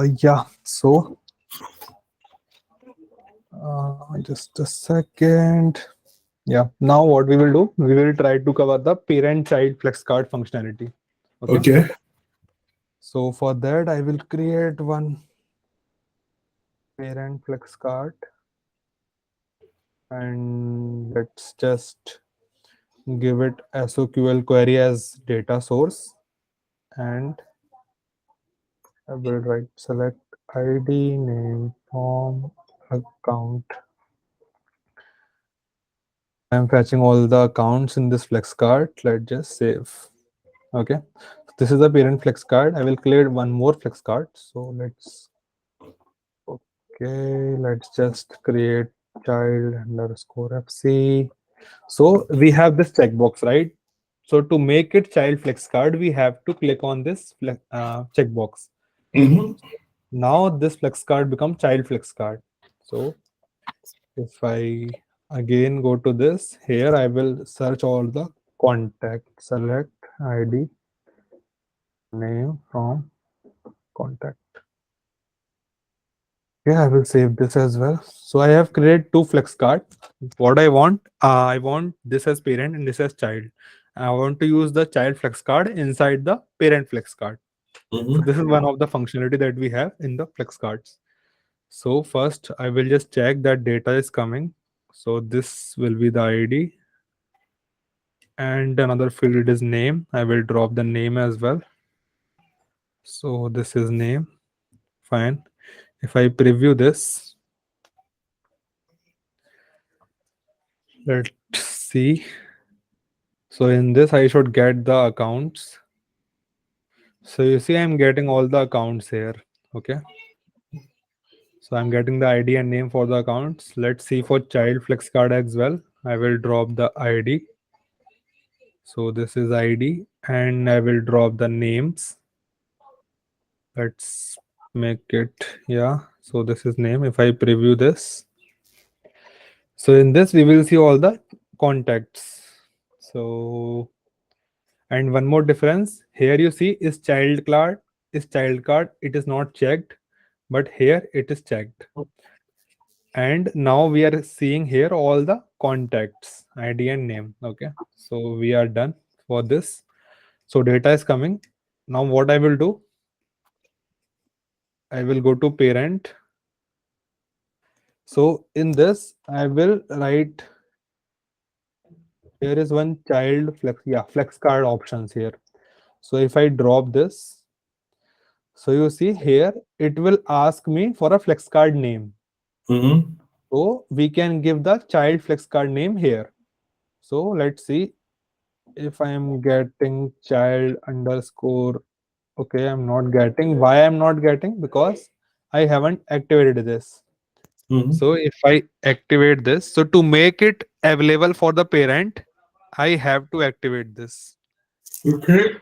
Yeah. So just a second. Yeah. Now what we will do? We will try to cover the parent-child flex card functionality. Okay. Okay. So for that, I will create one parent flex card, and let's just give it SOQL query as data source, and I will write select ID, name, form, account. I'm fetching all the accounts in this flex card. Let's just save. Okay. This is the parent flex card. I will create one more flex card. So let's just create child underscore FC. So we have this checkbox, right? So to make it child flex card, we have to click on this checkbox. Mm-hmm. Now this flex card become child flex card. So if I again go to this here, I will search all the contact, select ID, name from contact. Yeah, I will save this as well. So I have created two flex card. What I want this as parent and this as child. I want to use the child flex card inside the parent flex card. So Mm-hmm. this is one of the functionality that we have in the flex cards. So first I will just check that data is coming. So this will be the ID, and another field is name. I will drop the name as well. So this is name. Fine. If I preview this, let's see. So in this, I should get the accounts. So you see, I'm getting all the accounts here. Okay. So I'm getting the ID and name for the accounts. Let's see for child flex card as well. I will drop the ID. So this is ID, and I will drop the names. Let's make it, yeah. So this is name. If I preview this, so in this we will see all the contacts. So, and one more difference here, you see is child card. It is not checked, but here it is checked. And now we are seeing here all the contacts, ID and name. Okay, so we are done for this. So data is coming. Now what I will do, I will go to parent. So in this, I will write, here is one child flex, yeah, flex card options here. So if I drop this, so you see here, it will ask me for a flex card name. Mm-hmm. So we can give the child flex card name here. So let's see if I am getting child underscore. Okay, I'm not getting. Why I'm not getting? Because I haven't activated this. Mm-hmm. So if I activate this, so to make it available for the parent, I have to activate this. Okay.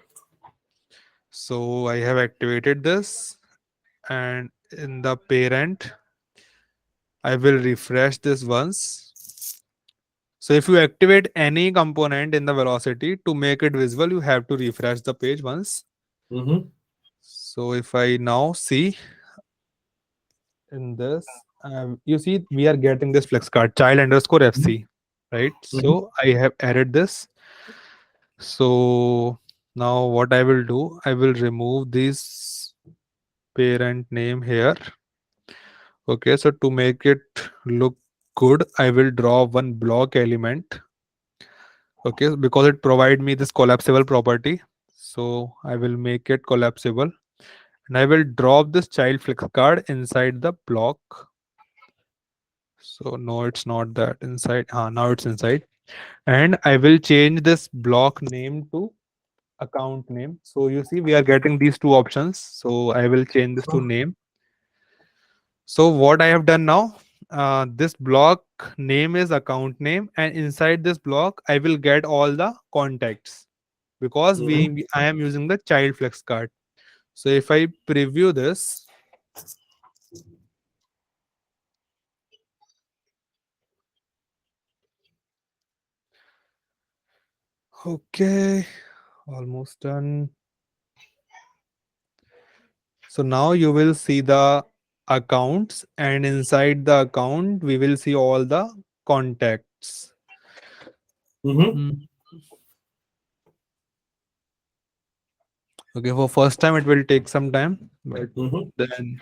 So I have activated this, and in the parent, I will refresh this once. So if you activate any component in the velocity to make it visible, you have to refresh the page once. Mm-hmm. So if I now see in this, you see we are getting this flex card child underscore FC, right? Mm-hmm. So I have added this. So now what I will do, I will remove this parent name here. Okay, so to make it look good, I will draw one block element. Okay, because it provide me this collapsible property. So I will make it collapsible, and I will drop this child flex card inside the block. So no, it's not that inside. Now it's inside. And I will change this block name to account name. So you see we are getting these two options. So I will change this to name. So what I have done now, this block name is account name, and inside this block I will get all the contacts because Mm-hmm. I am using the child flex card. So if I preview this, okay, almost done. So now you will see the accounts, and inside the account, we will see all the contacts. Mm-hmm. Mm. Okay, for first time it will take some time, but Mm-hmm. then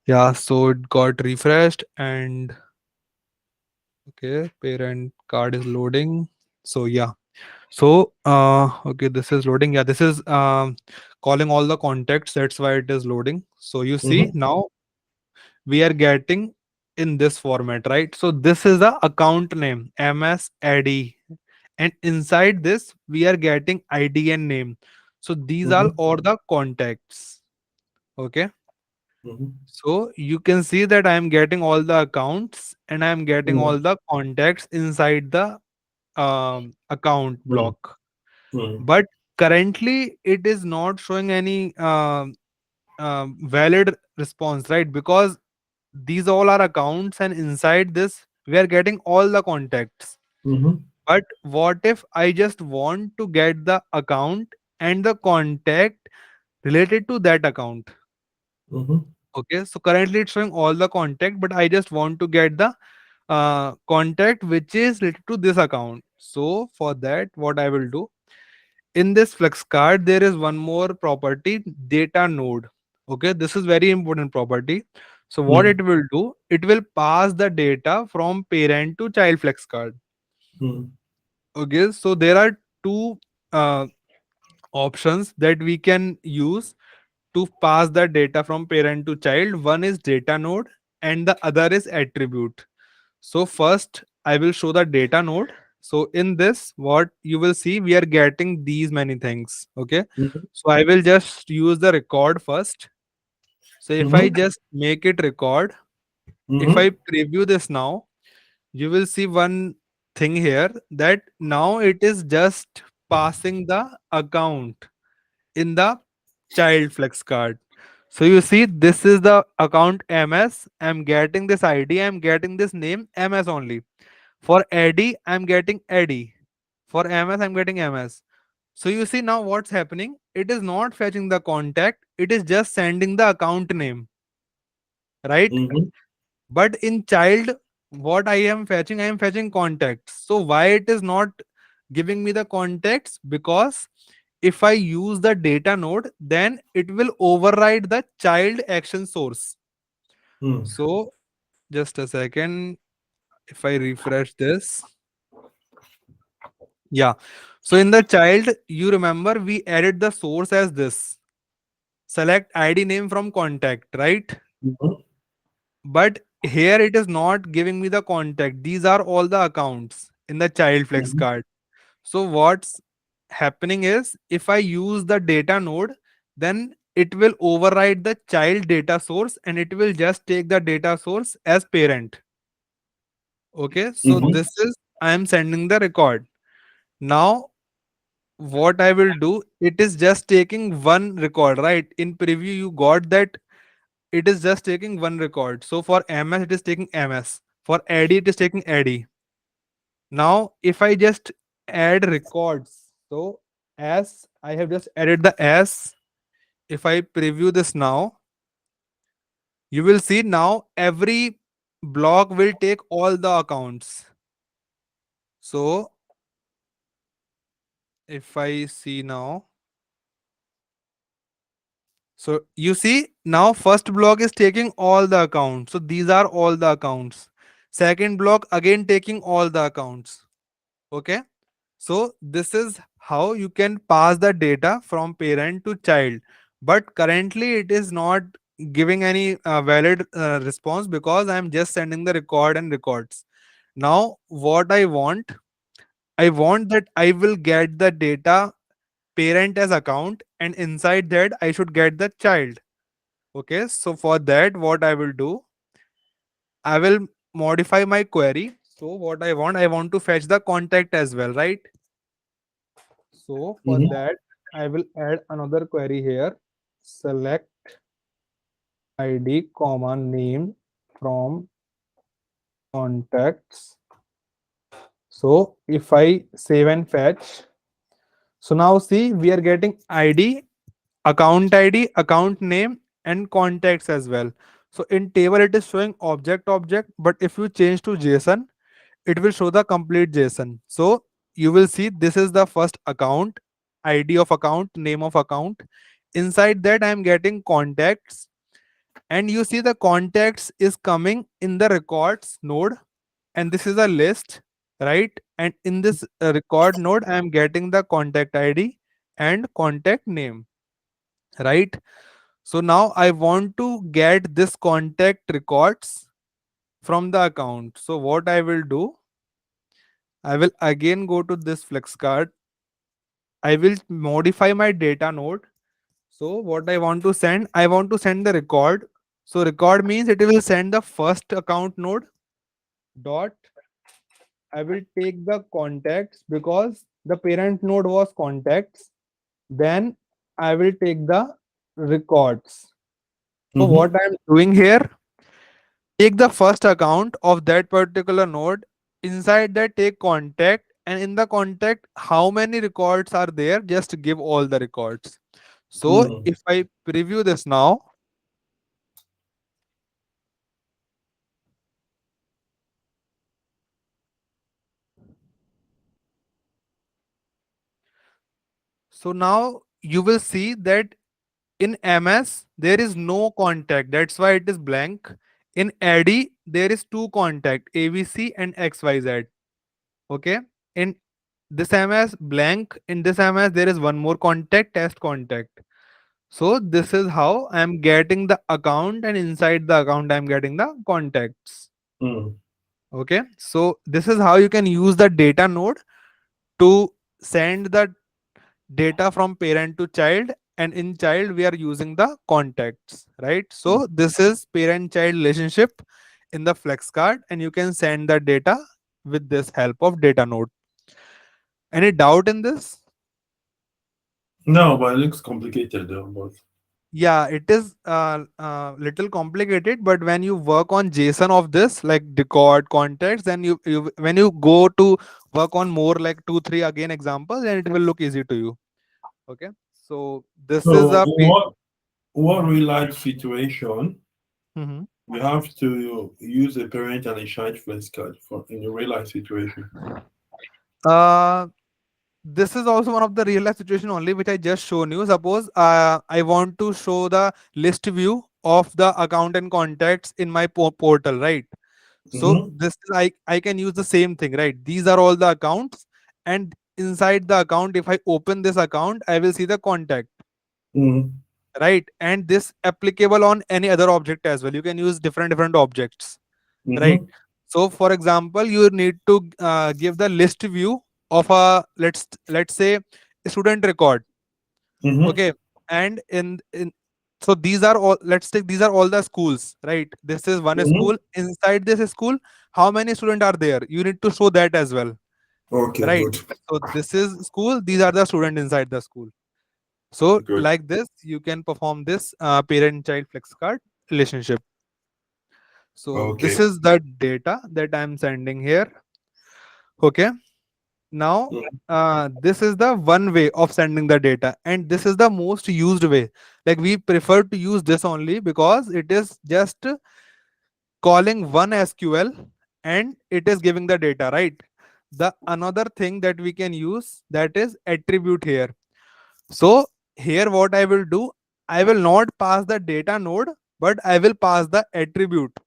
yeah, so it got refreshed and okay, parent card is loading. So yeah, so okay, this is loading. Yeah, this is calling all the contacts. That's why it is loading. So you see Mm-hmm. now we are getting in this format, right? So this is the account name ms ad, and inside this we are getting id and name. So these are Mm-hmm. all the contacts. Okay, Mm-hmm. so you can see that I am getting all the accounts and I am getting Mm-hmm. all the contacts inside the account block. Mm-hmm. But currently it is not showing any valid response, right? Because these all are accounts and inside this we are getting all the contacts. Mm-hmm. But what if I just want to get the account and the contact related to that account? Mm-hmm. Okay, so currently it's showing all the contact, but I just want to get the contact which is related to this account. So for that, what I will do, in this flex card there is one more property, data node. Okay, this is very important property. So what Mm-hmm. it will do, it will pass the data from parent to child flex card. Mm-hmm. Okay, so there are two uh, options that we can use to pass the data from parent to child. One is data node and the other is attribute. So first I will show the data node. So in this, what you will see, we are getting these many things. Okay, so I will just use the record first. So if I Mm-hmm. just make it record, if I Mm-hmm. preview this now, you will see one thing here, that now it is just passing the account in the child flex card. So you see, this is the account ms. I'm getting this id, I'm getting this name ms only. For Eddie, I'm getting Eddie. For ms, I'm getting ms. So you see now what's happening, it is not fetching the contact, it is just sending the account name, right? Mm-hmm. But in child, what I am fetching, I am fetching contacts. So why it is not giving me the contacts? Because if I use the data node, then it will override the child action source. Mm-hmm. So just a second, if I refresh this, yeah. So in the child, you remember we added the source as this. Select ID name from contact, right? But here it is not giving me the contact. These are all the accounts in the child flex Mm-hmm. card. So what's happening is, if I use the data node, then it will override the child data source and it will just take the data source as parent. Okay, so Mm-hmm. this is, I am sending the record. Now what I will do, it is just taking one record, right? In preview, you got that it is just taking one record. So for ms, it is taking ms. For ad, it is taking ad. Now, if I just add records, so as I have just added the s, if I preview this now, you will see now every block will take all the accounts. So if I see now, so you see now first block is taking all the accounts. So these are all the accounts. Second block again taking all the accounts. Okay. So this is how you can pass the data from parent to child. But currently it is not giving any valid response because I'm just sending the record and records. Now what I want that I will get the data parent as account, and inside that I should get the child. Okay, so for that, what I will do, I will modify my query. So what I want to fetch the contact as well, right? So for Mm-hmm. that, I will add another query here. Select ID, comma name from contacts. So if I save and fetch, so now see we are getting ID, account name, and contacts as well. So in table it is showing object object, but if you change to JSON, it will show the complete JSON. So you will see this is the first account, ID of account, name of account. Inside that I am getting contacts, and you see the contacts is coming in the records node, and this is a list, right? And in this record node I am getting the contact ID and contact name, right? So now I want to get this contact records from the account. So what I will do, I will again go to this FlexCard. I will modify my data node. So what I want to send, I want to send the record. So record means it will send the first account node dot. I will take the contacts because the parent node was contacts. Then I will take the records. So Mm-hmm. what I'm doing here, take the first account of that particular node. Inside that, take contact, and in the contact, how many records are there? Just give all the records. So Mm. if I preview this now, so now you will see that in MS there is no contact. That's why it is blank. In ADDI there is two contact, ABC and XYZ. Okay. In this MS blank. In this MS there is one more contact, test contact. So this is how I am getting the account, and inside the account I am getting the contacts. Mm. Okay. So this is how you can use the data node to send the data from parent to child, and in child we are using the contacts, right? So this is parent child relationship in the FlexCard, and you can send the data with this help of data node. Any doubt in this? No, but it looks complicated though. But Yeah, it is little complicated, but when you work on JSON of this, like record context, then you when you go to work on more like 2 3 again examples, then it will look easy to you. Okay, so this is so a what real life situation Mhm. we have to use a parent and a child flex card for in a real life situation? uh this is also one of the real life situation only which I just shown you. Suppose I want to show the list view of the account and contacts in my portal, right? So Mm-hmm. this is I can use the same thing, right? These are all the accounts, and inside the account, if I open this account, I will see the contact, Mm-hmm. right? And this applicable on any other object as well. You can use different objects, right? Mm-hmm. So for example, you need to give the list view of a let's say student record. Mm-hmm. Okay. And in so these are all, let's take these are all the schools, right? This is one Mm-hmm. school. Inside this school, how many students are there? You need to show that as well, Okay, right? good. So this is school, these are the students inside the school. So Good. like this you can perform this parent child flex card relationship. So this Okay. is the data that I'm sending here. Okay. Now Mm. this is the one way of sending the data, and this is the most used way. Like we prefer to use this only because it is just calling one SQL and it is giving the data, right? The another thing that we can use, that is attribute here. So here what I will do, I will not pass the data node, but I will pass the attribute.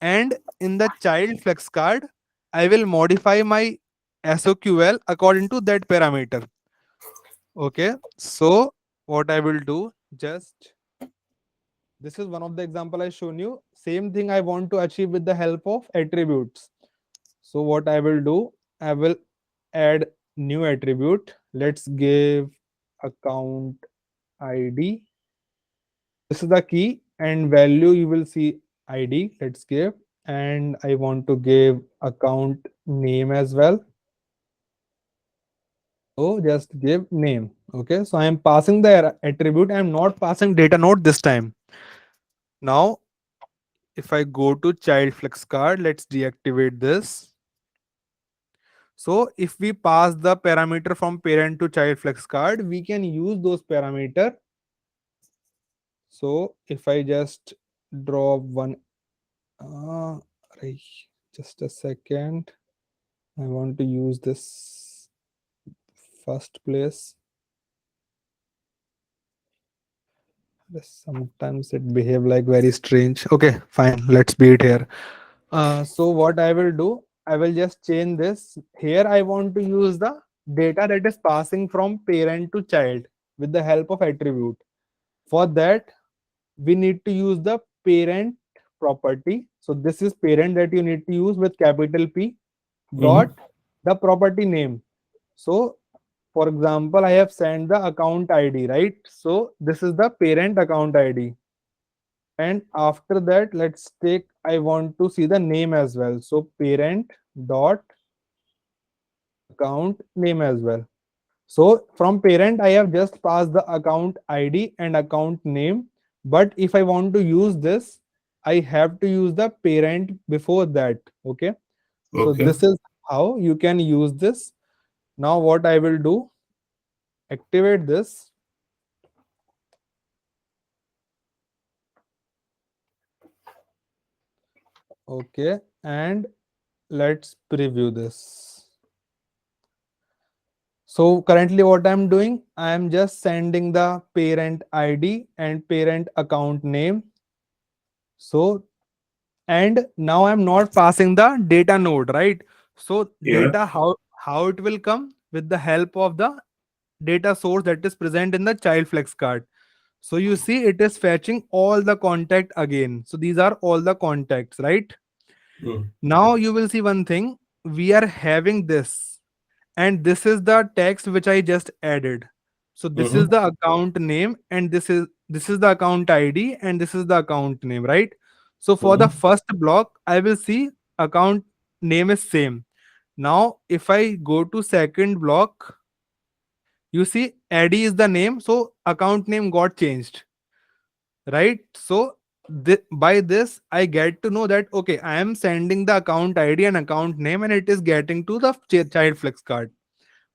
And in the child flex card, I will modify my SOQL according to that parameter. Okay. So what I will do, just this is one of the example I shown you. Same thing I want to achieve with the help of attributes. So what I will do, I will add new attribute. Let's give account ID. This is the key, and value you will see ID. Let's give, and I want to give account name as well. So just give name. Okay. So I am passing the attribute. I am not passing data node this time. Now, if I go to child flex card, let's deactivate this. So if we pass the parameter from parent to child flex card, we can use those parameter. So if I just draw one, uh, right, just a second. I want to use this first place. Sometimes it behave like very strange. Okay, fine. Let's be it here. So what I will do, I will just change this. Here I want to use the data that is passing from parent to child with the help of attribute. For that, we need to use the parent property. So this is parent that you need to use with capital P Mm-hmm. dot the property name. So for example, I have sent the account ID, right? So this is the parent account ID. And after that, let's take, I want to see the name as well. So parent dot account name as well. So from parent, I have just passed the account ID and account name. But if I want to use this, I have to use the parent before that. Okay. So Okay. this is how you can use this. Now what I will do, activate this. Okay. And let's preview this. So currently what I'm doing, I'm just sending the parent ID and parent account name. So, and now I'm not passing the data node, right? So Yeah. data, how it will come with the help of the data source that is present in the child flex card. So you see it is fetching all the contact again. So these are all the contacts, right? Mm. Now you will see one thing. We are having this, and this is the text which I just added. So this is Mm-hmm. the account name, and this is the account ID, and this is the account name, right? So for the Mm-hmm. first block, I will see account name is same. Now if I go to second block, you see Eddie is the name, so account name got changed, right? So by this I get to know that okay, I am sending the account ID and account name, and it is getting to the child flex card.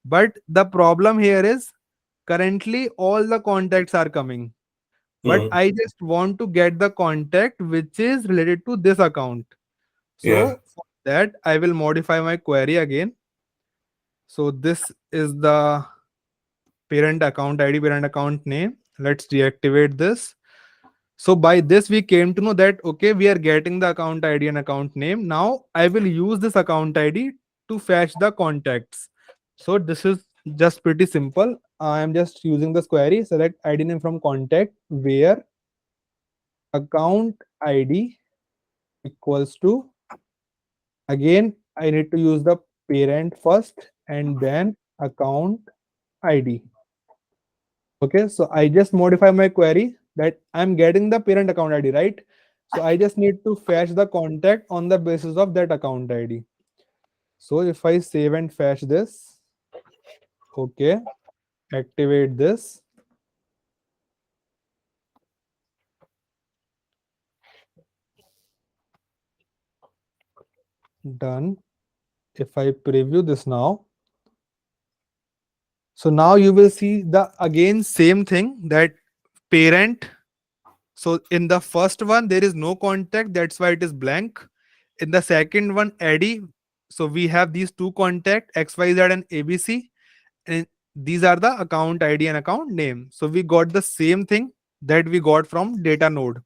But the problem here is currently all the contacts are coming, but Mm. I just want to get the contact which is related to this account. Yeah. So for that I will modify my query again. So this is the parent account ID, parent account name. Let's deactivate this. So by this we came to know that okay, we are getting the account ID and account name. Now I will use this account ID to fetch the contacts. So this is just pretty simple. I am just using this query, select ID name from contact where account ID equals to, again I need to use the parent first and then account ID. Okay, so I just modify my query that I'm getting the parent account ID, right? So I just need to fetch the contact on the basis of that account ID. So if I save and fetch this, okay, activate this, done. If I preview this now, so now you will see the again same thing that parent. So in the first one, there is no contact, that's why it is blank. In the second one, Eddie. So we have these two contact XYZ and ABC, and these are the account ID and account name. So we got the same thing that we got from data node.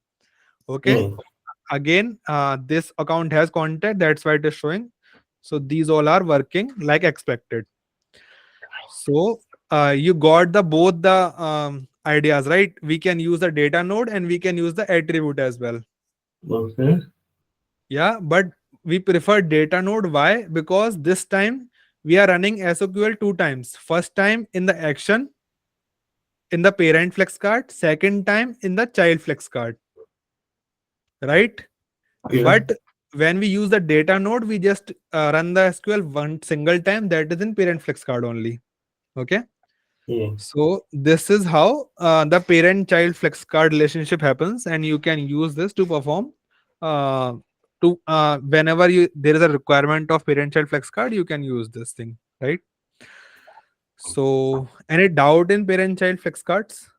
Okay. Mm. Again, this account has contact, that's why it is showing. So these all are working like expected. So you got the both the ideas, right? We can use the data node and we can use the attribute as well. Okay. Yeah, but we prefer data node. Why? Because this time we are running SOQL two times. First time in the action in the parent flex card, second time in the child flex card, right? Yeah. But when we use the data node, we just run the SQL one single time, that is in parent flex card only. Okay. Mm. So this is how the parent-child flex card relationship happens, and you can use this to perform uh, to whenever you there is a requirement of parent-child flex card, you can use this thing, right? So any doubt in parent-child flex cards?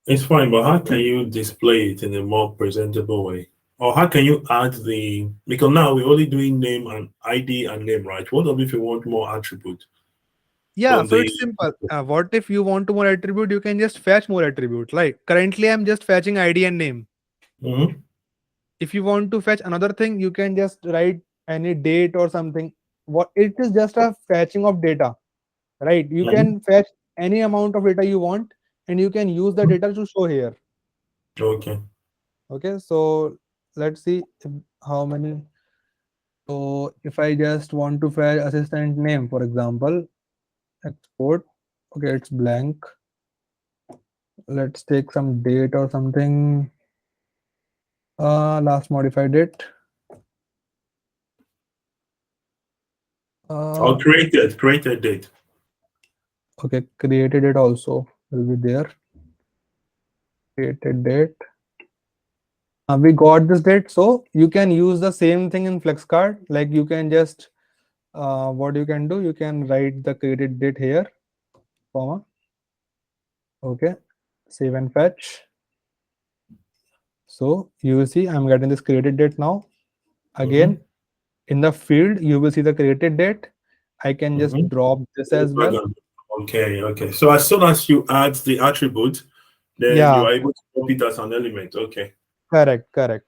It's fine, but how can you display it in a more presentable way? Or how can you add the, because now we're only doing name and ID and name, right? What if you want more attribute Yeah, from so the it's simple. What if you want to more attribute? You can just fetch more attribute. Like currently, I'm just fetching ID and name. Mhm, If you want to fetch another thing, you can just write any date or something. What it is just a fetching of data, right? You mhm, can fetch any amount of data you want, and you can use the mhm. data to show here. Okay. Okay, so let's see how many. So if I just want to fetch assistant name, for example, export. Okay, it's blank. Let's take some date or something. Last modified it. Or Uh, created date. okay, created it also will be there. Created date. We got this date, so you can use the same thing in FlexCard. Like you can just what you can do, you can write the created date here, comma. Okay, save and fetch. So you will see I'm getting this created date now. Mm-hmm, Again, in the field, you will see the created date. I can just mm-hmm. drop this as well. Okay, okay. So as soon as you add the attribute, then you Yeah, are able to copy it as an element. Okay. correct, correct.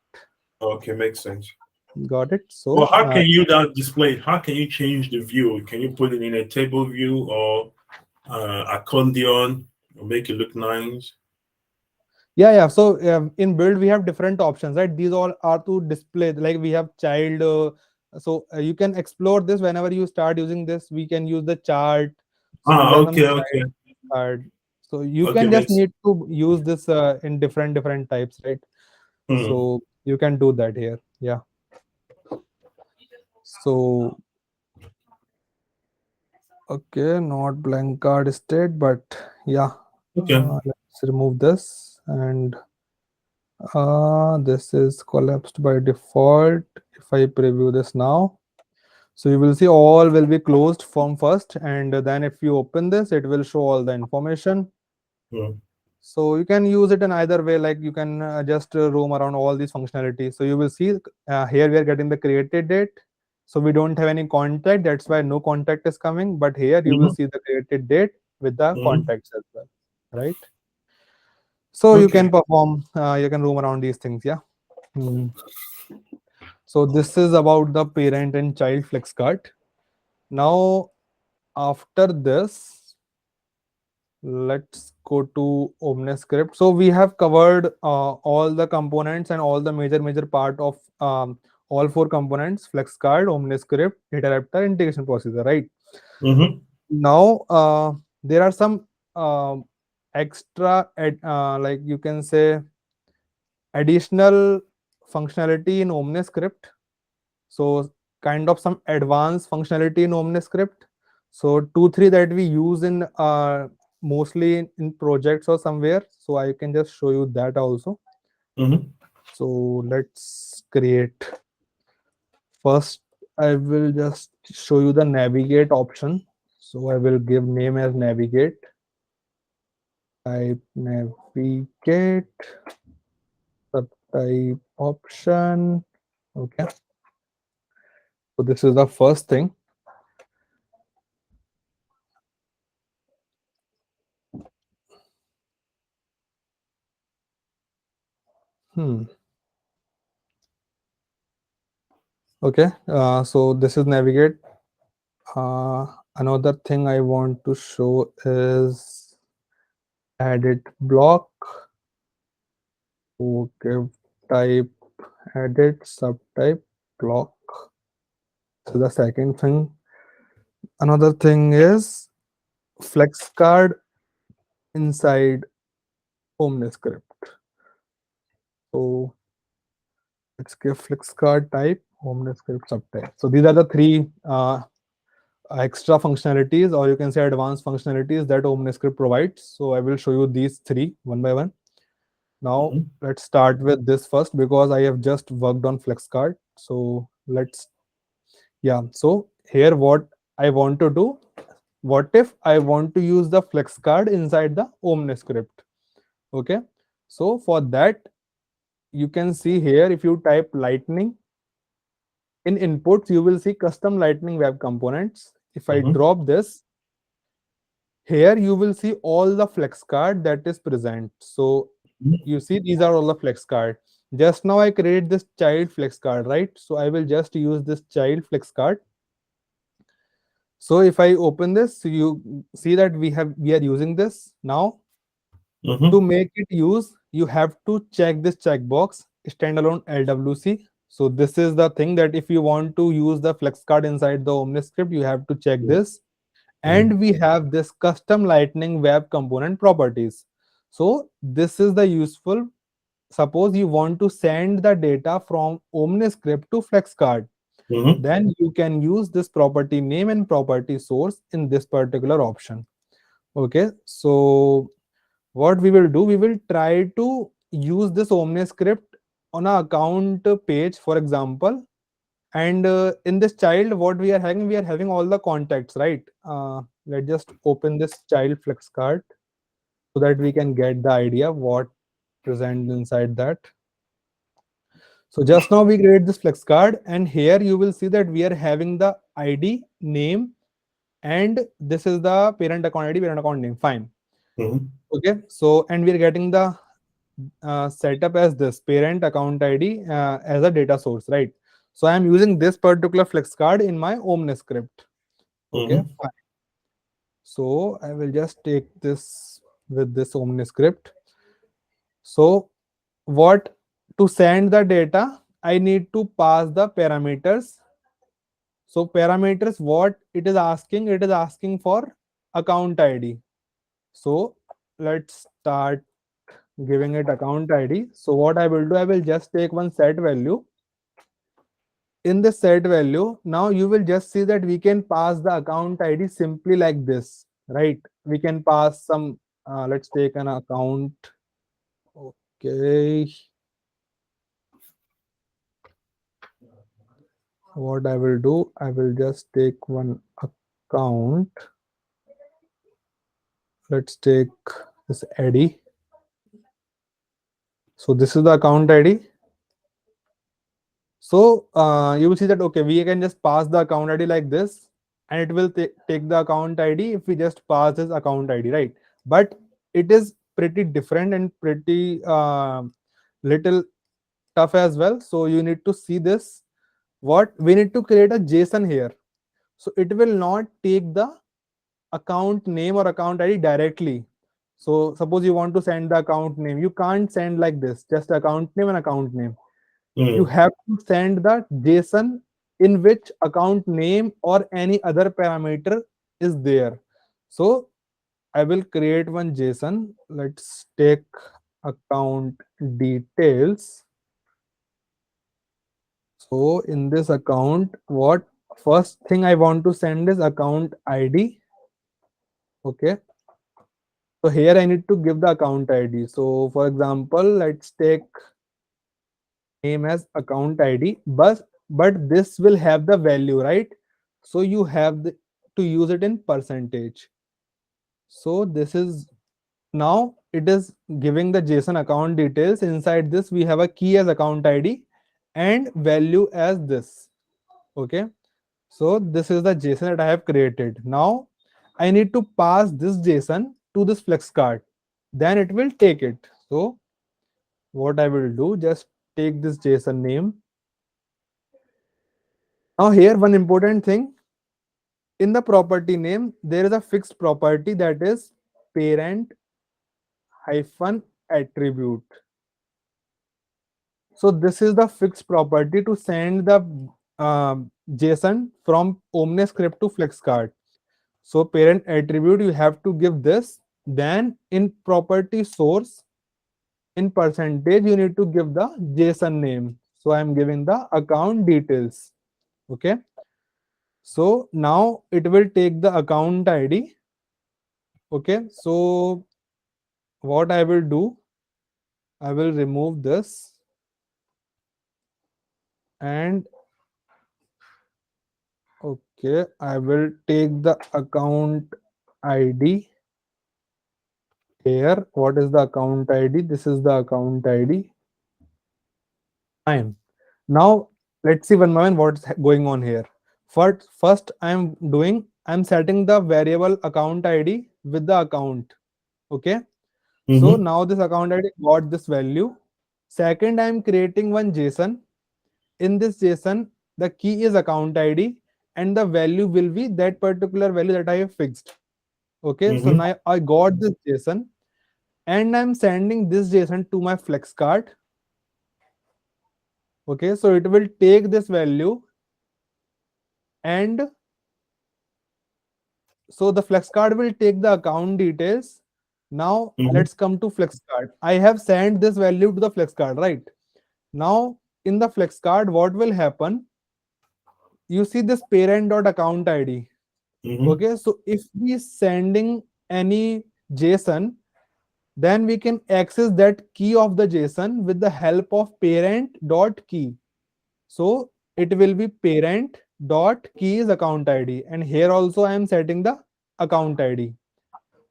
Okay, makes sense. Got it. Well, So how can you now display it? How can you change the view? Can you put it in a table view or accordion or make it look nice? yeah, yeah. So in build we have different options, right? These all are to display. Like we have child. So you can explore this whenever you start using this. We can use the chart. So these Ah, are some okay, okay, child card. So you okay, can just makes. need to use this in different types, right? Hmm. So you can do that here. Yeah. So okay, not blank card state, but yeah. Okay. Let's remove this and this is collapsed by default. If I preview this now, so you will see all will be closed from first, and then if you open this, it will show all the information. Hmm. So you can use it in either way, like you can just roam around all these functionalities. So you will see here we are getting the created date. So we don't have any contact, that's why no contact is coming. But here you will Mhm, see the created date with the mhm. contacts as well, right? So you Okay. can perform, you can roam around these things, yeah. Hmm. So this is about the parent and child flex card. Now after this, let's go to OmniScript. So we have covered all the components and all the major part of all four components: FlexCard, OmniScript, Data integration procedure. Right Mm-hmm. now, there are some extra, like you can say, additional functionality in OmniScript. So kind of some advanced functionality in OmniScript. So two three that we use in mostly in projects or somewhere. So I can just show you that also. Mm-hmm. So let's create. First I will just show you the navigate option. So I will give name as navigate. Type navigate, subtype option. Okay, so this is the first thing. Hmm. Okay, so this is navigate. Another thing I want to show is edit block. Okay, type edit subtype block. So the second thing. Another thing is flex card inside OmniScript. So let's give flex card type OmniScript subtype. So these are the three extra functionalities, or you can say advanced functionalities that OmniScript provides. So I will show you these three one by one. Now Mm-hmm. let's start with this first because I have just worked on FlexCard. So let's, yeah. So here what I want to do, what if I want to use the FlexCard inside the OmniScript? Okay. So for that, you can see here, if you type lightning in inputs, you will see custom lightning web components. If I Mm-hmm. drop this, here you will see all the flex card that is present. So you see these are all the flex card. Just now I create this child flex card, right? So I will just use this child flex card. So if I open this, you see that we are using this now. To Mm-hmm. make it use, you have to check this checkbox standalone LWC. So this is the thing that if you want to use the flex card inside the OmniScript, you have to check this. Mm-hmm. And we have this custom lightning web component properties. So this is the useful. Suppose you want to send the data from OmniScript to FlexCard, Mm-hmm. then you can use this property name and property source in this particular option. Okay, so what we will do, we will try to use this OmniScript on a account page, for example. And in this child, what we are having all the contacts, right? Let's just open this child flex card so that we can get the idea what present inside that. So just now we create this flex card, and here you will see that we are having the ID, name, and this is the parent account ID, parent account name. Fine. Mm-hmm. Okay. So and we are getting the setup as this parent account ID as a data source, right? So I am using this particular flex card in my OmniScript. Okay, Mm-hmm. fine. So I will just take this with this OmniScript. So what to send the data, I need to pass the parameters. So parameters, what it is asking for account ID. So let's start giving it account ID. So what I will do, I will just take one set value. In the set value, now you will just see that we can pass the account ID simply like this, right? We can pass some, let's take an account. Okay, what I will do, I will just take one account. Let's take this ID. So this is the account ID. So you will see that okay, we can just pass the account ID like this, and it will take the account ID if we just pass this account ID, right? But it is pretty different and pretty little tough as well. So you need to see this. What we need to create a JSON here. So it will not take the account name or account ID directly. So suppose you want to send the account name, you can't send like this, just account name and account name. You Mm-hmm. have to send the JSON in which account name or any other parameter is there. So I will create one JSON. Let's take account details. So in this account, what first thing I want to send is account ID. Okay. So here I need to give the account ID. So for example, let's take name as account ID, but this will have the value, right? So you have to use it in percentage. So this is now it is giving the JSON account details. Inside this, we have a key as account ID and value as this. Okay. So this is the JSON that I have created. Now I need to pass this JSON to this flex card. Then it will take it. So what I will do, just take this JSON name. Now here one important thing, in the property name, there is a fixed property that is parent hyphen attribute. So this is the fixed property to send the JSON from OmniScript to FlexCard. So parent attribute, you have to give this. Then in property source, in percentage, you need to give the JSON name. So I'm giving the account details. Okay. So now it will take the account ID. Okay. So what I will do, I will remove this and okay, I will take the account ID. Here, what is the account ID? This is the account ID. Fine. Now let's see one by one what's going on here. First I'm setting the variable account ID with the account. Okay. So Mm-hmm. now this account ID got this value. Second, I'm creating one JSON. In this JSON, the key is account ID and the value will be that particular value that I have fixed. Okay. So Mm-hmm. now I got this JSON and I'm sending this JSON to my Flex card. Okay. So it will take this value and so the Flex card will take the account details. Now Mm-hmm. let's come to Flex card. I have sent this value to the Flex card, right? Now in the Flex card, what will happen? You see this parent.account ID. Mm-hmm. Okay, so if we sending any JSON, then we can access that key of the JSON with the help of parent.key. So it will be parent.key is account ID, and here also I am setting the account ID.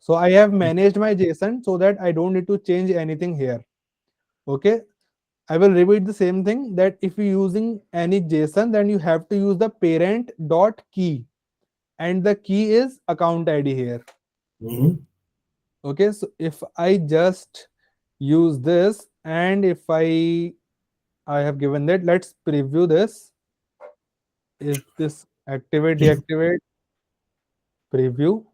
So I have managed my JSON so that I don't need to change anything here. Okay, I will repeat the same thing that if you're using any JSON, then you have to use the parent.key and the key is account ID here. Mm-hmm. Okay, so if I just use this and if I have given that, let's preview this. Is this activate, deactivate, preview?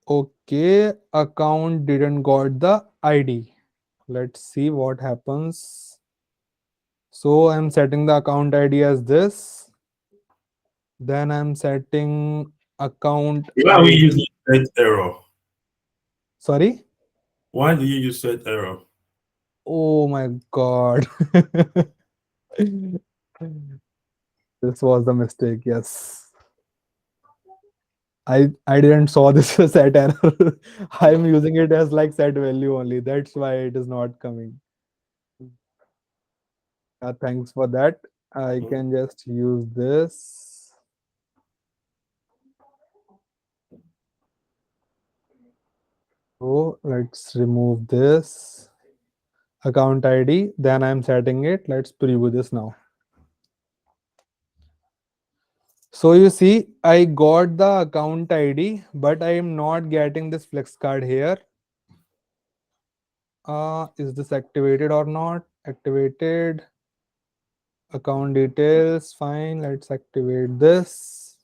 Okay, account didn't got the ID. Let's see what happens. So I'm setting the account ID as this. Then I'm setting account Why are we ID. using set error? Sorry. Why do you use set error? Oh my god. This was the mistake. Yes. I didn't saw this set error. I'm using it as like set value only. That's why it is not coming. Thanks for that. I can just use this. So let's remove this account ID. Then I'm setting it. Let's preview this now. So you see, I got the account ID, but I am not getting this flex card here. Is this activated or not? Activated. Account details. Fine. Let's activate this.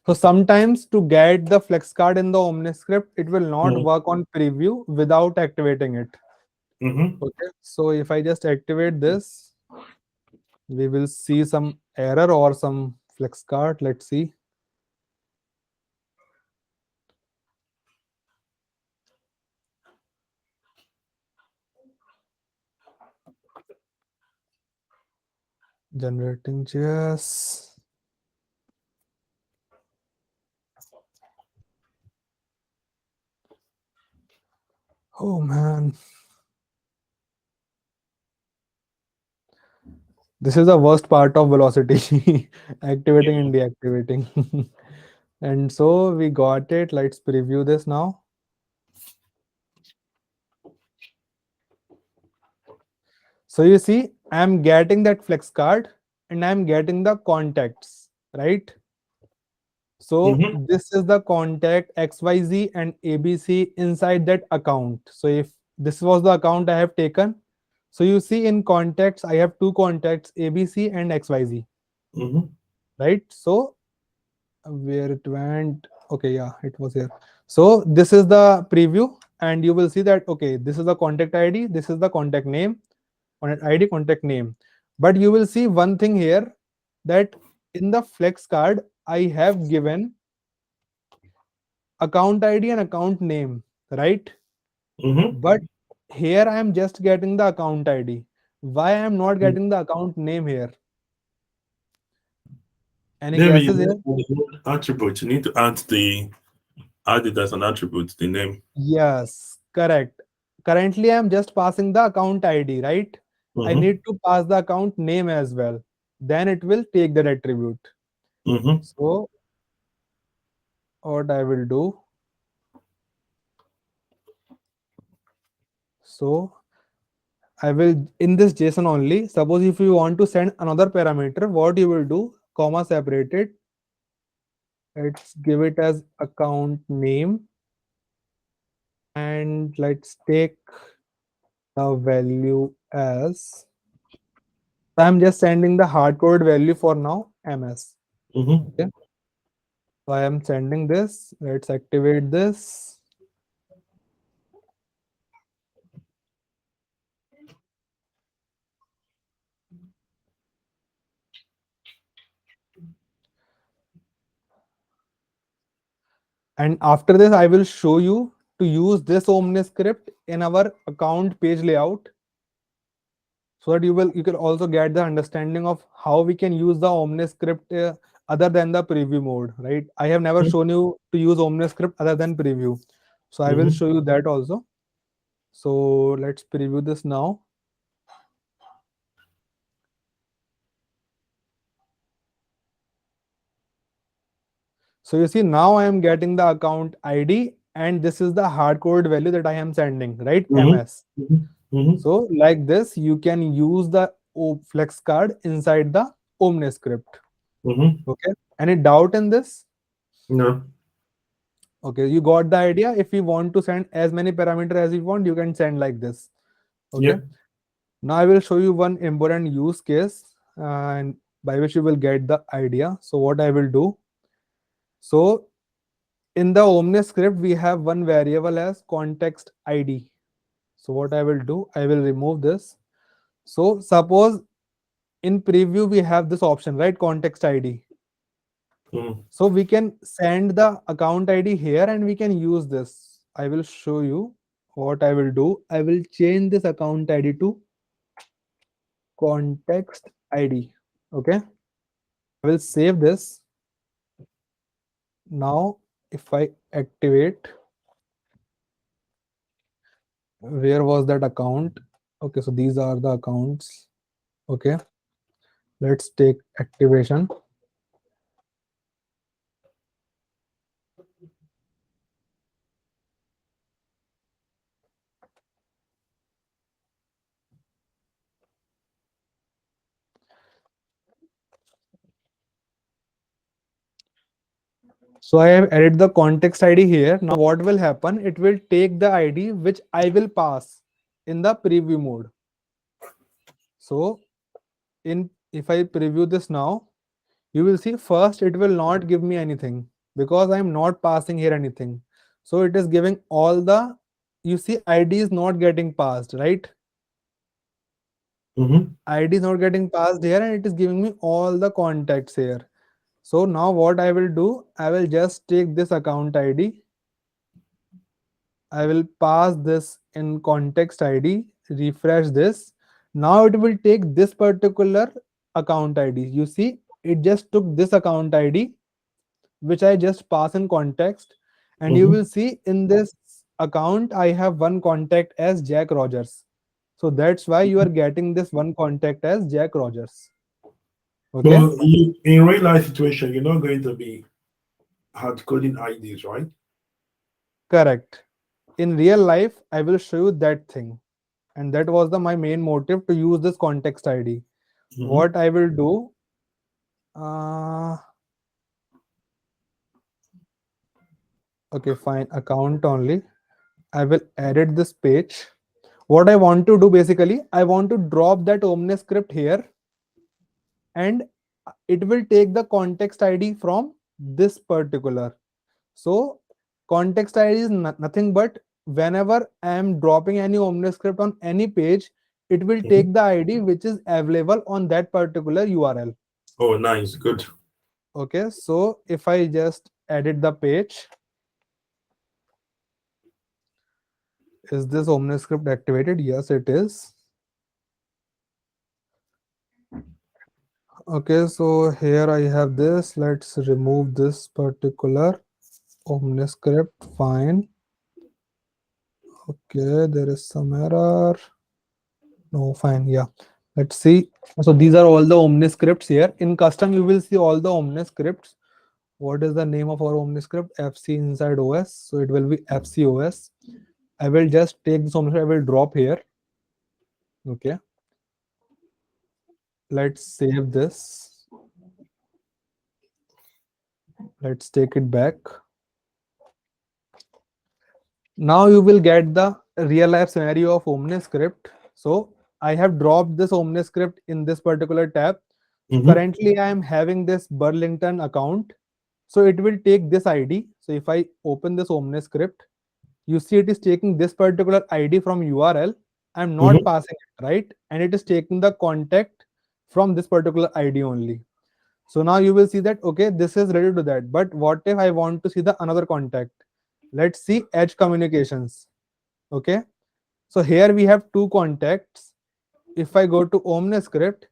So sometimes to get the flex card in the OmniScript, it will not work on preview without activating it. Mm-hmm. Okay. So if I just activate this, we will see some error or some flex card. Let's see. Generating JS. Oh man. This is the worst part of velocity activating and deactivating. And so we got it. Let's preview this now. So you see, I'm getting that flex card and I'm getting the contacts, right? So Mm-hmm. this is the contact XYZ and ABC inside that account. So if this was the account I have taken, so you see in contacts, I have two contacts, ABC and XYZ, Mm-hmm. right? So where it went, okay, yeah, it was here. So this is the preview and you will see that, okay, this is the contact ID, this is the contact name, contact ID, contact name. But you will see one thing here that in the flex card, I have given account ID and account name, right? Mm-hmm. But here I am just getting the account ID. Why I am not Mm-hmm. getting the account name here? Any David, you guesses here? need to add the attribute. You need to add it as an attribute, the name. Yes, correct. Currently, I am just passing the account ID, right? I Mm-hmm. need to pass the account name as well. then it will take that attribute. Mm-hmm. So what I will do, so I will in this JSON only. Suppose if you want to send another parameter, what you will do, comma separated. Let's give it as account name, and let's take the value as. I'm just sending the hard code value for now, ms. Mm-hmm. Okay, so I am sending this. Let's activate this. And after this, I will show you to use this Omni script in our account page layout, so that you can also get the understanding of how we can use the Omni script other than the preview mode, right? I have never shown you to use Omni script other than preview, so I will Mm-hmm. show you that also. So let's preview this now. So you see now I am getting the account ID, and this is the hard code value that I am sending, right? Mm-hmm. MS. Mm-hmm. So like this, you can use the Flex card inside the Omni script. Mm-hmm. Okay. Any doubt in this? No. Okay, you got the idea. If you want to send as many parameters as you want, you can send like this. Okay. Yeah. Now I will show you one important use case, and by which you will get the idea. So what I will do. So in the Omni script, we have one variable as context ID. So what I will do, I will remove this. So suppose in preview we have this option, right? Context ID. Mm-hmm. So we can send the account ID here and we can use this. I will show you what I will do. I will change this account ID to context ID. Okay. I will save this. Now, if I activate, where was that account? Okay, so these are the accounts. Okay, let's take activation. So I have added the context ID here. Now what will happen? It will take the ID which I will pass in the preview mode. So in if I preview this now, you will see first it will not give me anything because I am not passing here anything. So it is giving all the, you see ID is not getting passed, right? Mm-hmm. ID is not getting passed here and it is giving me all the contacts here. So now what I will do, I will just take this account ID. I will pass this in context ID, refresh this. Now it will take this particular account ID. You see, it just took this account ID, which I just pass in context. And you Mm-hmm. will see in this account, I have one contact as Jack Rogers. So that's why you are getting this one contact as Jack Rogers. Okay, But you, in real life situation, you're not going to be hard coding IDs, right? correct. In real life, I will show you that thing. And that was my main motive to use this context ID. Mm-hmm. What I will do, uh, okay, fine, account only. I will edit this page. What I want to do basically, I want to drop that Omni script here, and it will take the context ID from this particular. So context ID is nothing but whenever I am dropping any Omni script on any page, it will Mm-hmm. take the ID which is available on that particular URL. Oh, nice. Good. Okay, so if I just edit the page, is this Omni script activated? Yes, it is. Okay, so here I have this. Let's remove this particular Omni script. Fine. Okay, there is some error. No, fine. Yeah. Let's see. So these are all the Omni scripts here. In custom, you will see all the Omni scripts. What is the name of our Omni script? FC inside OS. So it will be FC OS. I will just take this Omni script. I will drop here. Okay. Let's save this. Let's take it back. Now you will get the real life scenario of OmniScript. So I have dropped this OmniScript in this particular tab. So Mm-hmm. currently I am having this Burlington account. So it will take this ID. So if I open this OmniScript, you see it is taking this particular ID from URL. I'm not Mm-hmm. passing it, right? And it is taking the contact from this particular ID only. So now you will see that, okay, this is ready to that. But what if I want to see the another contact? Let's see Edge Communications. Okay. So here we have two contacts. If I go to OmniScript,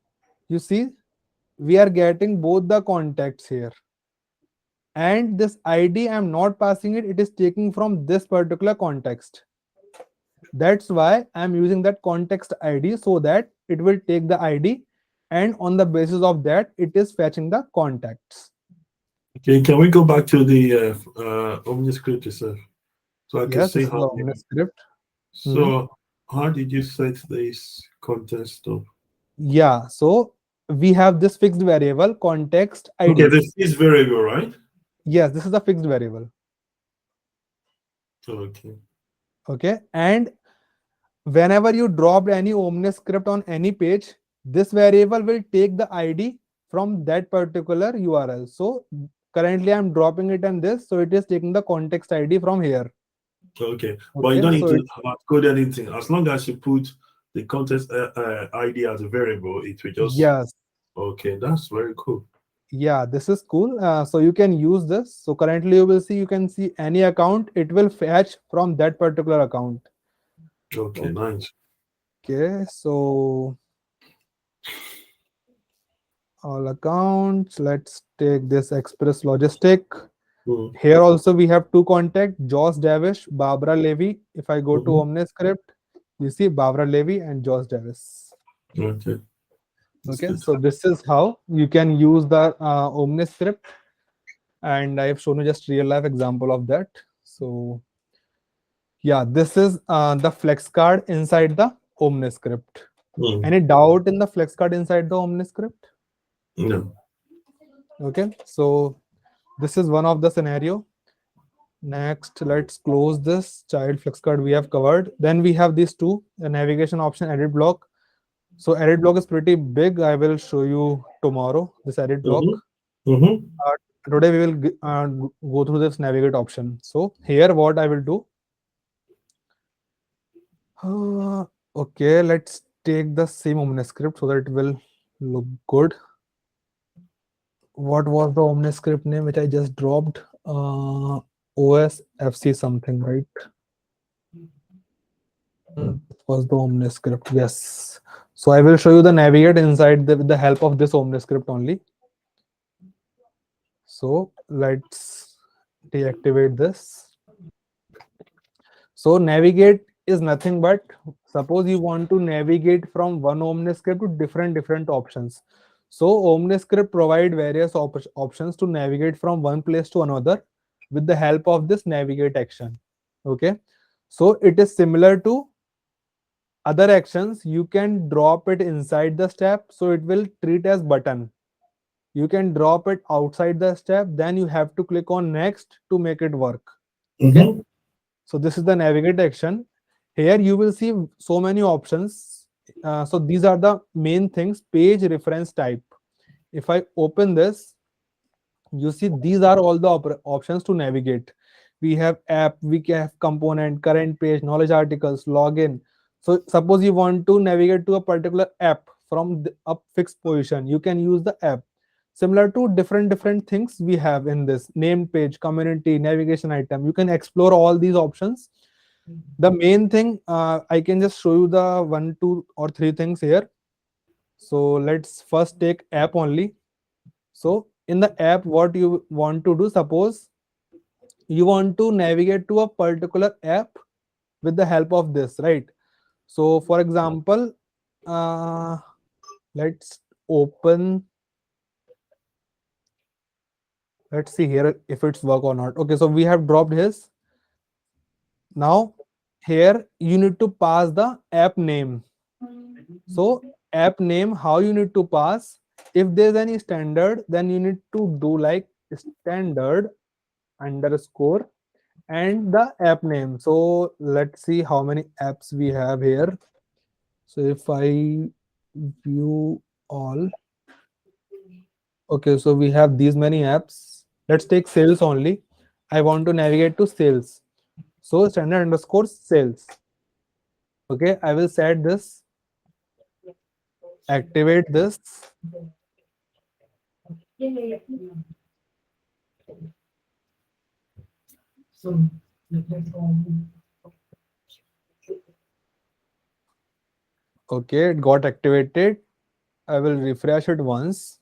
you see we are getting both the contacts here. And this ID, I'm not passing it, it is taking from this particular context. That's why I'm using that context ID so that it will take the ID and on the basis of that, it is fetching the contacts. Okay, can we go back to the OmniScript itself so I can Yes, see this is the how? OmniScript. Mhm. So, how did you set this context up? Yeah, so we have this fixed variable context Okay, ID. this is variable, right? Yes, this is a fixed variable. Okay. Okay, and whenever you dropped any OmniScript on any page, this variable will take the ID from that particular URL. So currently I'm dropping it in this, so it is taking the context ID from here. Okay, but you Okay, don't need so to it's code anything. As long as you put the context ID as a variable, it will just. yes, Okay, that's very cool. yeah, this is cool. So you can use this. So currently you will see, you can see any account, it will fetch from that particular account. Okay, nice. Okay, so all accounts. Let's take this Express Logistic. Mm, Here also we have two contact, Josh Davis, Barbara Levy. If I go to mhm. OmniScript, you see Barbara Levy and Josh Davis. Okay, that's Okay, good. so this is how you can use the OmniScript, and I have shown you just real life example of that. So yeah, this is the flex card inside the OmniScript. Mm, Any doubt in the flex card inside the OmniScript? no. Okay, so this is one of the scenario. Next, let's close this child flex card we have covered. Then we have these two, the navigation option, edit block. So edit block is pretty big. I will show you tomorrow this edit block. Mm-hmm. Mm-hmm. Uh, Today we will go through this navigate option. So here what I will do. Okay, let's take the same OmniScript so that it will look good. What was the OmniScript name which I just dropped? OS FC something, right? This was the OmniScript. Yes. So I will show you the navigate inside with the help of this OmniScript only. So let's deactivate this. So navigate is nothing but, suppose you want to navigate from one OmniScript to different options. So OmniScript provide various options to navigate from one place to another with the help of this navigate action. Okay. So it is similar to other actions. You can drop it inside the step, so it will treat as button. You can drop it outside the step, then you have to click on next to make it work. Okay, Mm-hmm. so this is the navigate action. Here you will see so many options. So these are the main things. Page reference type. If I open this, you see these are all the options to navigate. We have app, we have component, current page, knowledge articles, login. So suppose you want to navigate to a particular app from a fixed position, you can use the app. Similar to different things we have in this named page, community, navigation item, you can explore all these options. The main thing, I can just show you the one, two, or three things here. So let's first take app only. So in the app, what you want to do, suppose you want to navigate to a particular app with the help of this, right? So for example, uh, Let's open. Let's see here if it's work or not. Okay, so we have dropped his. Now here you need to pass the app name. So app name, how you need to pass? If there's any standard, then you need to do like standard underscore and the app name. So let's see how many apps we have here. So if I view all, okay, so we have these many apps. Let's take sales only. I want to navigate to sales. So standard underscore sales. Okay, I will set this, activate this. Okay, it got activated. I will refresh it once.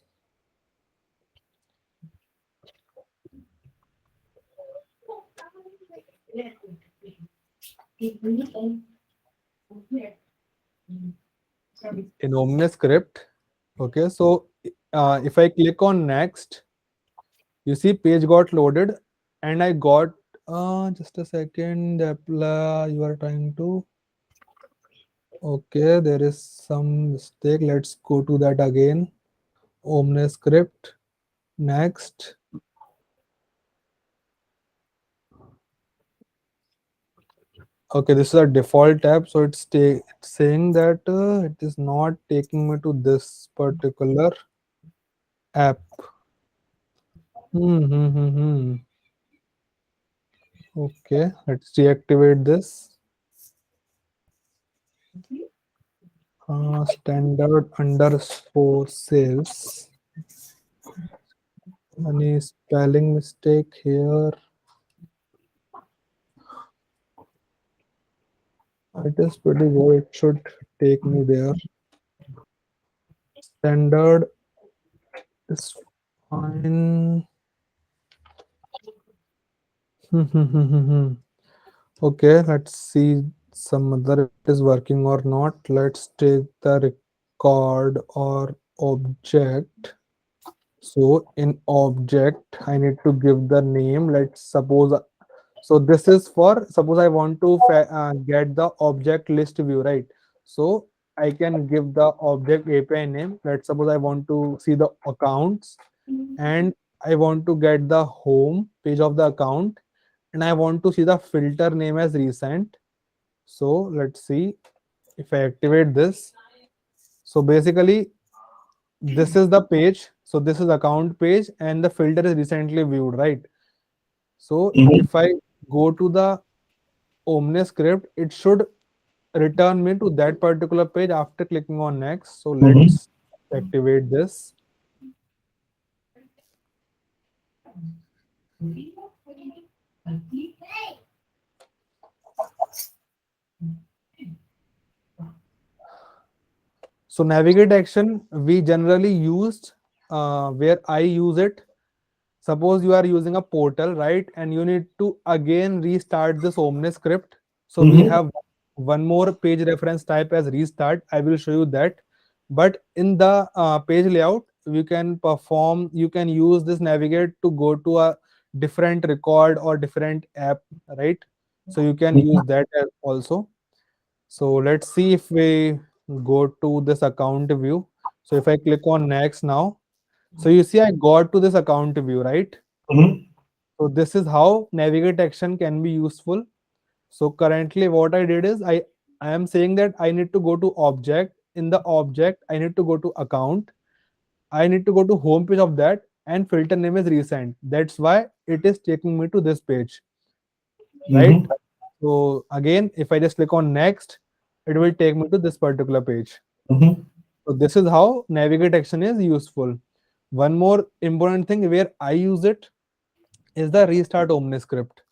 In OmniScript. Okay, so if I click on next, you see page got loaded and I got just a second. You are trying to. Okay, there is some mistake. Let's go to that again. OmniScript. Next. Okay, this is a default tab, so it's saying that it is not taking me to this particular app. Hmm. Okay, let's deactivate this. Standard underscore sales. Any spelling mistake here? It is pretty good. It should take me there. Standard is fine. Okay, let's see some other if it is working or not. Let's take the record or object. So in object, I need to give the name. Let's suppose. So this is for suppose I want to get the object list view, right? So I can give the object API name. Let's suppose I want to see the accounts and I want to get the home page of the account and I want to see the filter name as recent. So let's see if I activate this. So basically this is the page. So this is account page and the filter is recently viewed, right? So Mhm. if I go to the OmniScript, it should return me to that particular page after clicking on next. So Mhm. let's activate this. So navigate action we generally used where I use it. Suppose you are using a portal, right? And you need to again restart this OmniScript. So we Mhm. have one more page reference type as restart. I will show you that. But in the page layout, you can use this navigate to go to a different record or different app, right? So you can use that as also. So let's see if we go to this account view. So if I click on next now, so you see I got to this account view, right? Mhm. So this is how navigate action can be useful. So currently what I did is I am saying that I need to go to object. In the object, I need to go to account. I need to go to home page of that and filter name is recent. That's why it is taking me to this page, right? Mhm. So again, if I just click on next, it will take me to this particular page. Mhm. So this is how navigate action is useful. One more important thing where I use it is the restart OmniScript.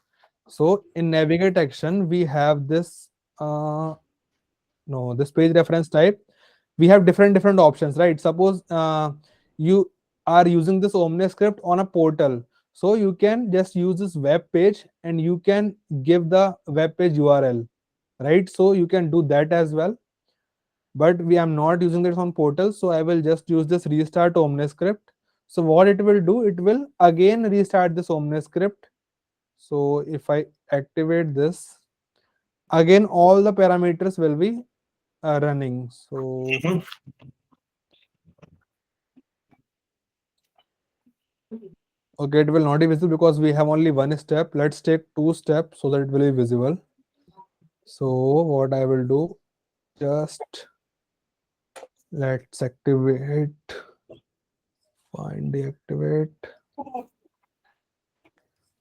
So in navigate action, we have this no this page reference type. We have different options, right? Suppose you are using this OmniScript on a portal, so you can just use this web page and you can give the web page URL, right? So you can do that as well. but we am not using this on portal, so I will just use this restart Omnis script. So what it will do, it will again restart this Omnis script. So if I activate this, again all the parameters will be running. So Mhm. okay, it will not be visible because we have only one step. Let's take two steps so that it will be visible. So what I will do, just let's activate, find deactivate,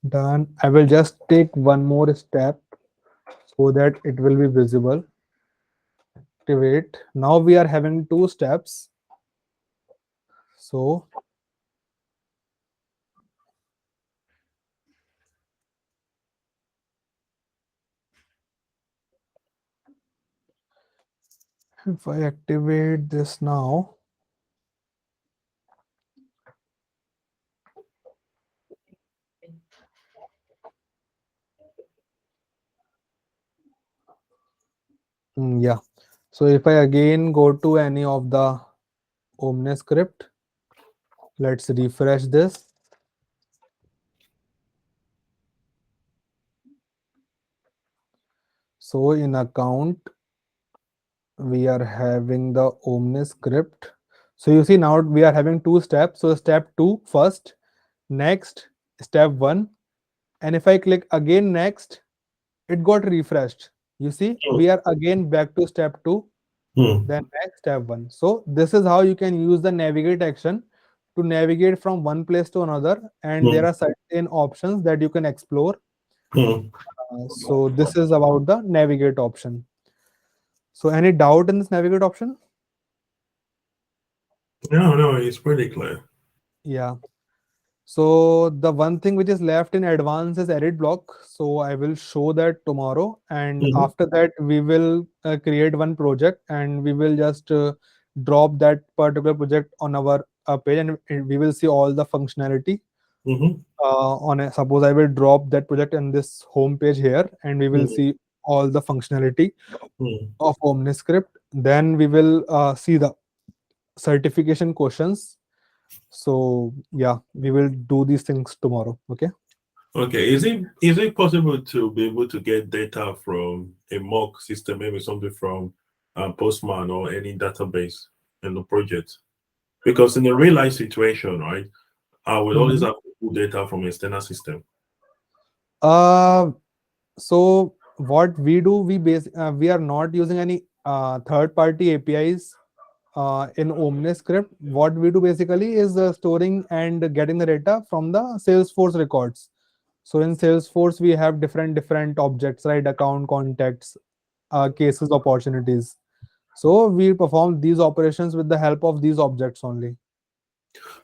done. I will just take one more step so that it will be visible. Activate. Now we are having two steps. So if I activate this now, yeah. So if I again go to any of the Omni script, let's refresh this. So in account, we are having the Omni script. So you see now we are having two steps. So step two first, next, step one. And if I click again next, it got refreshed. You see, we are again back to step two, Hmm. then next step one. So this is how you can use the navigate action to navigate from one place to another. And there Hmm. are certain options that you can explore. Hmm. So this is about the navigate option. So any doubt in this navigate option? No, no, it's pretty clear. Yeah. So the one thing which is left in advance is edit block. So I will show that tomorrow, and Mhm. after that we will create one project, and we will just drop that particular project on our page, and we will see all the functionality. Mhm. Suppose I will drop that project in this home page here, and we will Mhm. see all the functionality Mhm. of Omniscript. Then we will see the certification questions. So yeah, we will do these things tomorrow. Okay. Okay, is it possible to be able to get data from a mock system, maybe something from Postman or any database in the project? Because in a real life situation, right, I will always Mhm. have to pull data from external system. Uh, so what we do, we are not using any third party APIs in OmniScript. What we do basically is storing and getting the data from the Salesforce records. So in Salesforce, we have different objects, right? Account, contacts, cases, opportunities. So we perform these operations with the help of these objects only.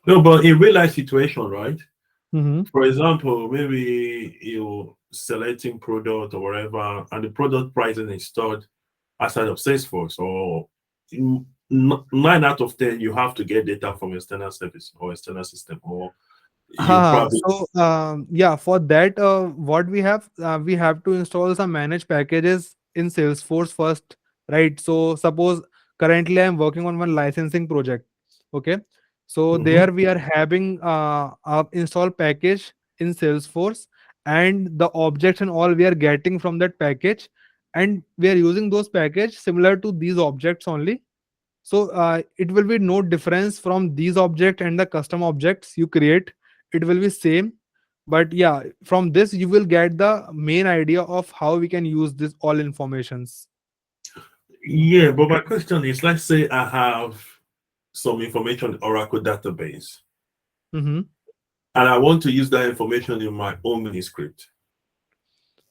No, but in real life situation, right? Mm-hmm. For example, maybe you selecting product or whatever, and the product pricing is stored outside of Salesforce, or 9 out of 10, you have to get data from external service or external system, or you probably. So yeah, for that, what we have to install some managed packages in Salesforce first, right? So suppose currently I'm working on one licensing project. Okay, so Mhm. there we are having a install package in Salesforce, and the objects and all we are getting from that package, and we are using those package similar to these objects only. So it will be no difference from these object and the custom objects you create. It will be same, but yeah, from this you will get the main idea of how we can use this all informations. Yeah, but my question is, let's say I have some information in Oracle database, Mm-hmm. and I want to use that information in my own manuscript,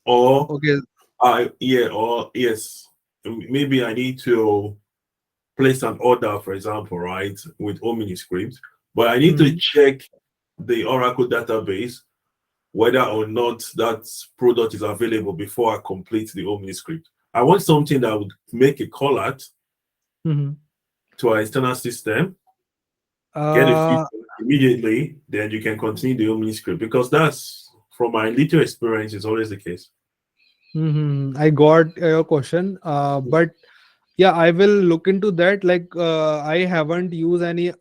or Okay. or yes, maybe I need to place an order, for example, right, with OmniScript, but I need to Mm-hmm. check the Oracle database whether or not that product is available before I complete the OmniScript. I want something that would make a call out Mm-hmm. to our external system, get a Uh, feedback immediately, then you can continue the OmniScript, because that's, from my little experience, is always the case. I got your question, but Yeah, I will look into that. Like, I haven't used any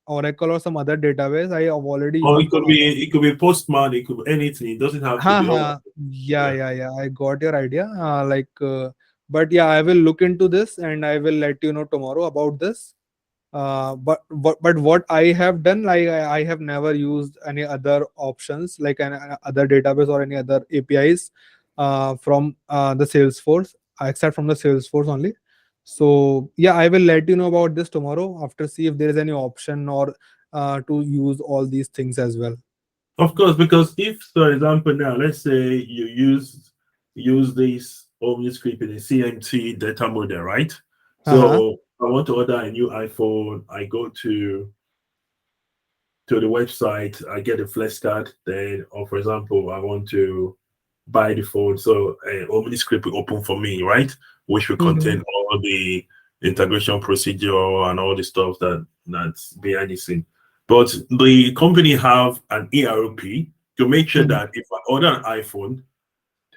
Oracle or some other database. I have already Or used. it could be Postman, it could be anything. It doesn't have to Ha be ha. Oracle. Yeah, Yeah. yeah, yeah. I got your idea. But yeah, I will look into this and I will let you know tomorrow about this. But what I have done, like I have never used any other options, like an other database or any other APIs from the Salesforce, except from the Salesforce only. So yeah, I will let you know about this tomorrow after see if there is any option or to use all these things as well. Of course, because if, for example, now let's say you use this OmniScript in a CMT data model, right? Uh-huh. So I want to order a new iPhone. I go to the website, I get a flex card. Then, or for example, I want to buy the phone. So OmniScript will open for me, right? Which will Mhm. contain all the integration procedure and all the stuff that's behind the scene. But the company have an ERP to make sure Mhm. that if I order an iPhone,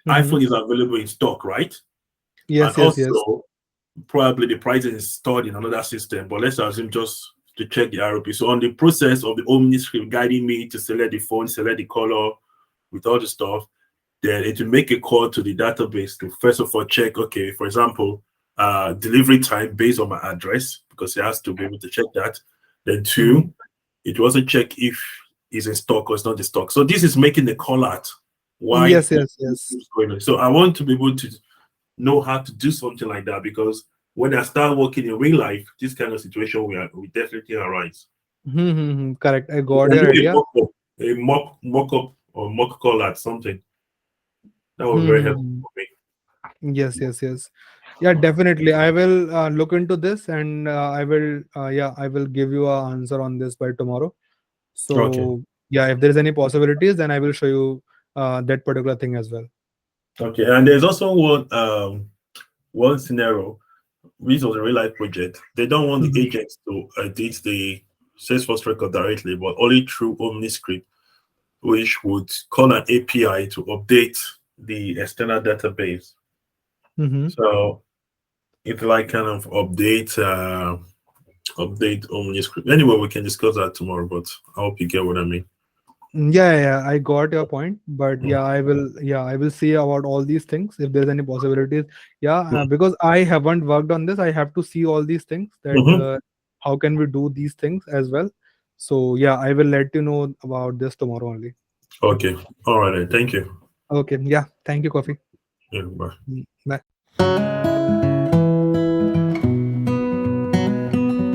Mhm. iPhone is available in stock, right? And Yes, yes, yes. also probably the pricing is stored in another system, but let's assume just to check the RP. So on the process of the OmniScript guiding me to select the phone, select the color with all the stuff, then it will make a call to the database to first of all check, okay, for example, delivery time based on my address, because it has to be able to check that. Then Mhm. two, it will also check if it's in stock or it's not in stock. So this is making the call out why Yes, yes, yes. it's going on. So I want to be able to know how to do something like that because when I start working in real life, this kind of situation will definitely arise. Mm-hmm. Correct. I You got can your do idea. a mock up or mock call at something. That was very helpful Mm-hmm. for me. Yes, yes, yes. Yeah, definitely. I will look into this and I will give you a answer on this by tomorrow. Okay. So yeah, if there is any possibilities, then I will show you that particular thing as well. Okay. And there's also one scenario. This was a real life project. They don't want the Mhm. agents to edit the Salesforce record directly, but only through OmniScript, which would call an API to update the external database. Mhm. So if like kind of update OmniScript. Anyway, we can discuss that tomorrow, but I hope you get what I mean. Yeah, yeah, yeah, I got your point, but Mm. yeah, I will see about all these things if there's any possibilities. Yeah, because I haven't worked on this, I have to see all these things that Mm-hmm. how can we do these things as well. So yeah, I will let you know about this tomorrow only. Okay. All right. Then. Thank you. Okay, yeah, thank you, Coffee. Yeah, bye. Bye.